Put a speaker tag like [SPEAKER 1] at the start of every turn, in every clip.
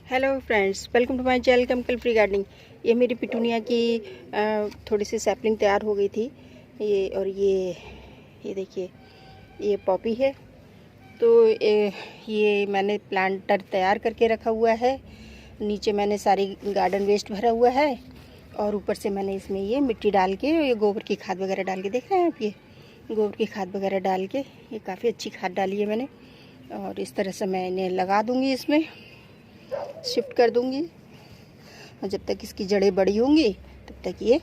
[SPEAKER 1] Hello friends, welcome to my channel chemical free gardening. ये मेरी petunia की थोड़ी सी सैपलिंग तैयार हो गई थी। ये देखिए, ये पॉपी है। तो ये मैंने प्लांटर तैयार करके रखा हुआ है। नीचे मैंने सारी गार्डन वेस्ट भरा हुआ है और ऊपर से मैंने इसमें ये मिट्टी डाल के, ये गोबर की खाद वगैरह डाल के, देख रहे हैं आप, ये गोबर की खाद वगैरह डाल के, ये काफ़ी अच्छी खाद डाली है मैंने। और इस तरह से मैं इन्हें लगा दूँगी, इसमें शिफ्ट कर दूंगी। और जब तक इसकी जड़ें बड़ी होंगी तब तक ये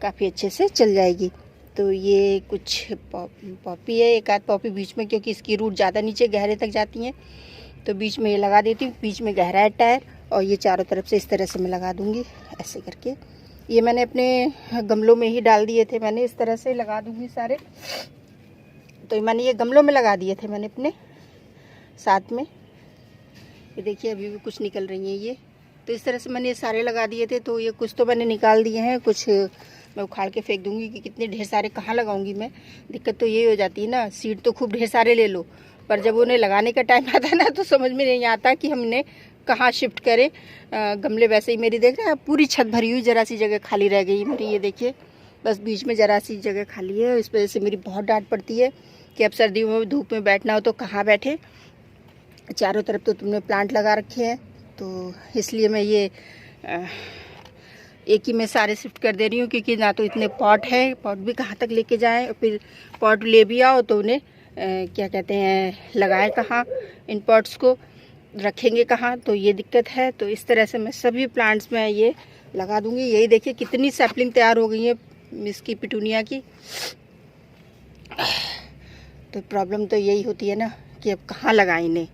[SPEAKER 1] काफ़ी अच्छे से चल जाएगी। तो ये कुछ पॉपी है, एक आध पॉपी बीच में, क्योंकि इसकी रूट ज़्यादा नीचे गहरे तक जाती हैं, तो बीच में ये लगा देती हूँ। बीच में गहरा है टायर, और ये चारों तरफ से इस तरह से मैं लगा दूँगी, ऐसे करके। ये मैंने अपने गमलों में ही डाल दिए थे, मैंने इस तरह से लगा दूँगी सारे। तो मैंने ये गमलों में लगा दिए थे मैंने अपने साथ में। ये देखिए, अभी भी कुछ निकल रही हैं ये। तो इस तरह से मैंने ये सारे लगा दिए थे। तो ये कुछ तो मैंने निकाल दिए हैं, कुछ मैं उखाड़ के फेंक दूंगी कि कितने ढेर सारे कहाँ लगाऊंगी मैं। दिक्कत तो ये हो जाती है ना, सीड तो खूब ढेर सारे ले लो, पर जब उन्हें लगाने का टाइम आता है ना, तो समझ में नहीं आता कि हमने कहाँ शिफ्ट करें। गमले वैसे ही मेरी देख रहे हैं, पूरी छत भरी हुई, ज़रा सी जगह खाली रह गई मेरी। ये देखिए, बस बीच में ज़रा सी जगह खाली है। इस वजह से मेरी बहुत डांट पड़ती है कि अब सर्दियों में धूप में बैठना हो तो कहाँ बैठे, चारों तरफ तो तुमने प्लांट लगा रखे हैं। तो इसलिए मैं ये एक ही में सारे शिफ्ट कर दे रही हूँ, क्योंकि ना तो इतने पॉट है, पॉट भी कहाँ तक लेके जाएं, और फिर पॉट ले भी आओ तो उन्हें क्या कहते हैं, लगाएं कहाँ, इन पॉट्स को रखेंगे कहाँ, तो ये दिक्कत है। तो इस तरह से मैं सभी प्लांट्स में ये लगा दूँगी। यही देखिए कितनी सैपलिंग तैयार हो गई है इसकी पिटूनिया की। तो प्रॉब्लम तो यही होती है ना कि अब कहाँ लगाएं इन्हें।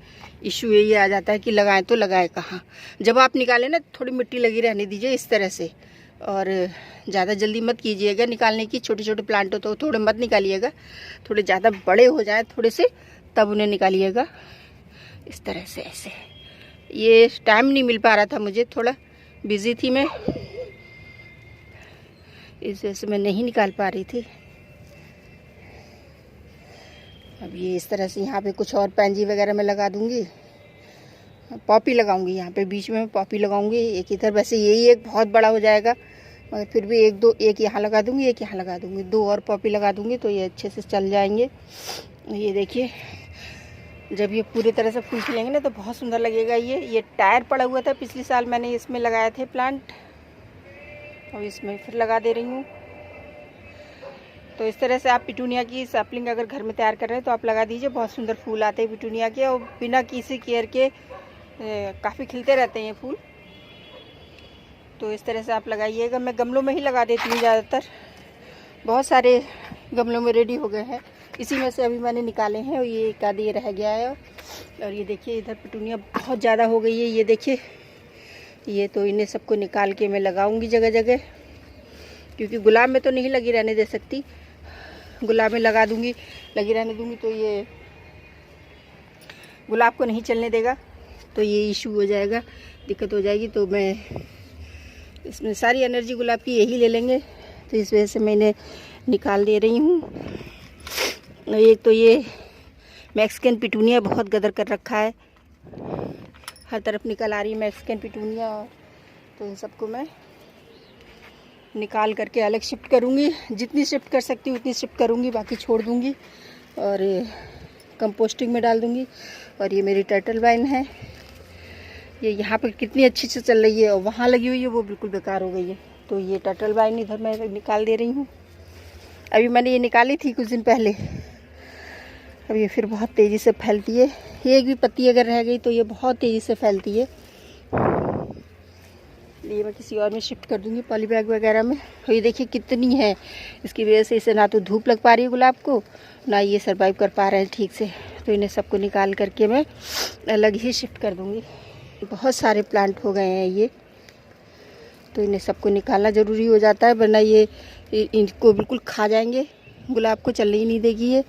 [SPEAKER 1] इशू यही आ जाता है कि लगाएं तो लगाएं कहाँ। जब आप निकालें ना, थोड़ी मिट्टी लगी रहने दीजिए इस तरह से, और ज़्यादा जल्दी मत कीजिएगा निकालने की। छोटे छोटे प्लांट हो तो थोड़े मत निकालिएगा, थोड़े ज़्यादा बड़े हो जाए थोड़े से, तब उन्हें निकालिएगा इस तरह से, ऐसे। ये टाइम नहीं मिल पा रहा था मुझे, थोड़ा बिज़ी थी मैं, इस वजह से मैं नहीं निकाल पा रही थी। अब ये इस तरह से यहाँ पे कुछ और पैंजी वगैरह मैं लगा दूँगी। पॉपी लगाऊंगी यहाँ पे, बीच में पॉपी लगाऊंगी एक इधर। वैसे यही एक बहुत बड़ा हो जाएगा, मगर फिर भी एक यहाँ लगा दूँगी, एक यहाँ लगा दूँगी, 2 और पॉपी लगा दूँगी, तो ये अच्छे से चल जाएंगे। ये देखिए, जब ये पूरी तरह से फूल खिलेंगे ना, तो बहुत सुंदर लगेगा। ये टायर पड़ा हुआ था, पिछले साल मैंने इसमें लगाए थे प्लांट, और इसमें फिर लगा दे रही हूँ। तो इस तरह से आप पिटूनिया की सैपलिंग अगर घर में तैयार कर रहे हैं तो आप लगा दीजिए, बहुत सुंदर फूल आते हैं पिटूनिया के, और बिना किसी केयर के काफ़ी खिलते रहते हैं ये फूल। तो इस तरह से आप लगाइएगा। मैं गमलों में ही लगा देती हूँ ज़्यादातर, बहुत सारे गमलों में रेडी हो गए हैं, इसी में से अभी मैंने निकाले हैं, और ये एक आधी रह गया है। और ये देखिए, इधर पिटूनिया बहुत ज़्यादा हो गई है, ये देखिए। ये तो इन्हें सबको निकाल के मैं लगाऊंगी जगह जगह, क्योंकि गुलाब में तो नहीं लगी रहने दे सकती। गुलाब में लगा दूंगी, लगी रहने दूंगी तो ये गुलाब को नहीं चलने देगा, तो ये इशू हो जाएगा, दिक्कत हो जाएगी। तो मैं इसमें सारी एनर्जी गुलाब की यही ले लेंगे, तो इस वजह से मैं इन्हें निकाल दे रही हूँ। एक तो ये मैक्सिकन पिटूनिया बहुत गदर कर रखा है, हर तरफ निकल आ रही है मैक्सिकन पिटूनिया, तो इन सबको मैं निकाल करके अलग शिफ्ट करूँगी। जितनी शिफ्ट कर सकती हूँ उतनी शिफ्ट करूँगी, बाकी छोड़ दूँगी और कंपोस्टिंग में डाल दूँगी। और ये मेरी टर्टल वाइन है, ये यहाँ पर कितनी अच्छी से चल रही है, और वहाँ लगी हुई है वो बिल्कुल बेकार हो गई है। तो ये टर्टल वाइन इधर मैं निकाल दे रही हूँ। अभी मैंने ये निकाली थी कुछ दिन पहले, अब ये फिर बहुत तेज़ी से फैलती है। एक भी पत्ती अगर रह गई तो ये बहुत तेज़ी से फैलती है। ये मैं किसी और में शिफ्ट कर दूंगी, पॉली बैग वगैरह में। तो ये देखिए कितनी है, इसकी वजह से इसे ना तो धूप लग पा रही है गुलाब को, ना ये सरवाइव कर पा रहे हैं ठीक से। तो इन्हें सबको निकाल करके मैं अलग ही शिफ्ट कर दूंगी। बहुत सारे प्लांट हो गए हैं ये, तो इन्हें सबको निकालना ज़रूरी हो जाता है, वरना ये इनको बिल्कुल खा जाएंगे, गुलाब को चलने ही नहीं देगी ये।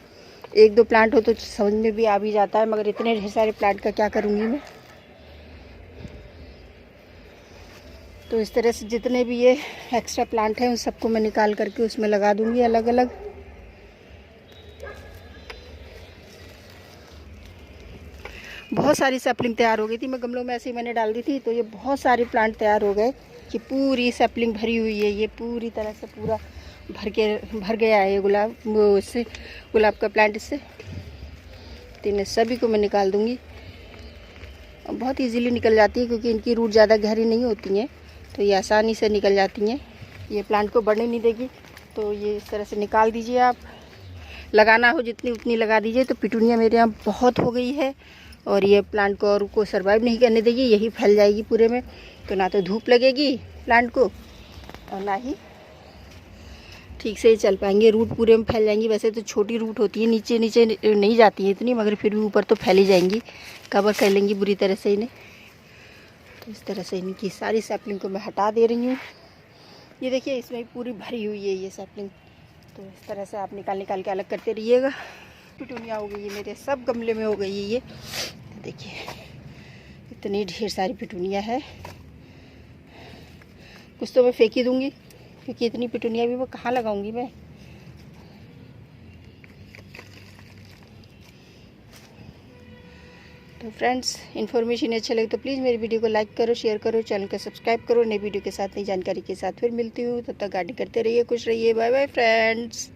[SPEAKER 1] 1-2 प्लांट हो तो समझ में भी आ भी जाता है, मगर इतने ढेर सारे प्लांट का क्या करूँगी मैं। तो इस तरह से जितने भी ये एक्स्ट्रा प्लांट हैं उन सबको मैं निकाल करके उसमें लगा दूंगी अलग अलग। बहुत सारी सैपलिंग तैयार हो गई थी। मैं गमलों में ऐसे ही मैंने डाल दी थी, तो ये बहुत सारे प्लांट तैयार हो गए कि पूरी सैपलिंग भरी हुई है। ये पूरी तरह से पूरा भर गया है ये गुलाब, वो इससे गुलाब का प्लांट इससे। तो इन्हें सभी को मैं निकाल दूँगी। बहुत इजीली निकल जाती है क्योंकि इनकी रूट ज़्यादा गहरी नहीं होती हैं, तो ये आसानी से निकल जाती हैं। ये प्लांट को बढ़ने नहीं देगी, तो ये इस तरह से निकाल दीजिए आप। लगाना हो जितनी उतनी लगा दीजिए। तो पिटूनिया मेरे यहाँ बहुत हो गई है और ये प्लांट को और को सर्वाइव नहीं करने देगी, यही फैल जाएगी पूरे में। तो ना तो धूप लगेगी प्लांट को और ना ही ठीक से चल पाएंगे, रूट पूरे में फैल जाएंगी। वैसे तो छोटी रूट होती है, नीचे नीचे नहीं जाती है इतनी, मगर फिर भी ऊपर तो फैली जाएंगी, कवर कर लेंगी बुरी तरह से इन्हें। तो इस तरह से इनकी सारी सैपलिंग को मैं हटा दे रही हूँ। ये देखिए इसमें पूरी भरी हुई है ये सैपलिंग। तो इस तरह से आप निकाल के अलग करते रहिएगा। पिटूनिया हो गई है मेरे, सब गमले में हो गई है ये। देखिए इतनी ढेर सारी पिटूनिया है। कुछ तो मैं फेंक ही दूँगी क्योंकि इतनी पिटूनिया भी मैं कहाँ लगाऊंगी मैं। तो फ्रेंड्स, इन्फॉर्मेशन अच्छा लगे तो प्लीज़ मेरी वीडियो को लाइक करो, शेयर करो, चैनल को सब्सक्राइब करो। नई वीडियो के साथ नई जानकारी के साथ फिर मिलती हूँ। तब तक गार्डनिंग करते रहिए, खुश रहिए। Bye bye friends.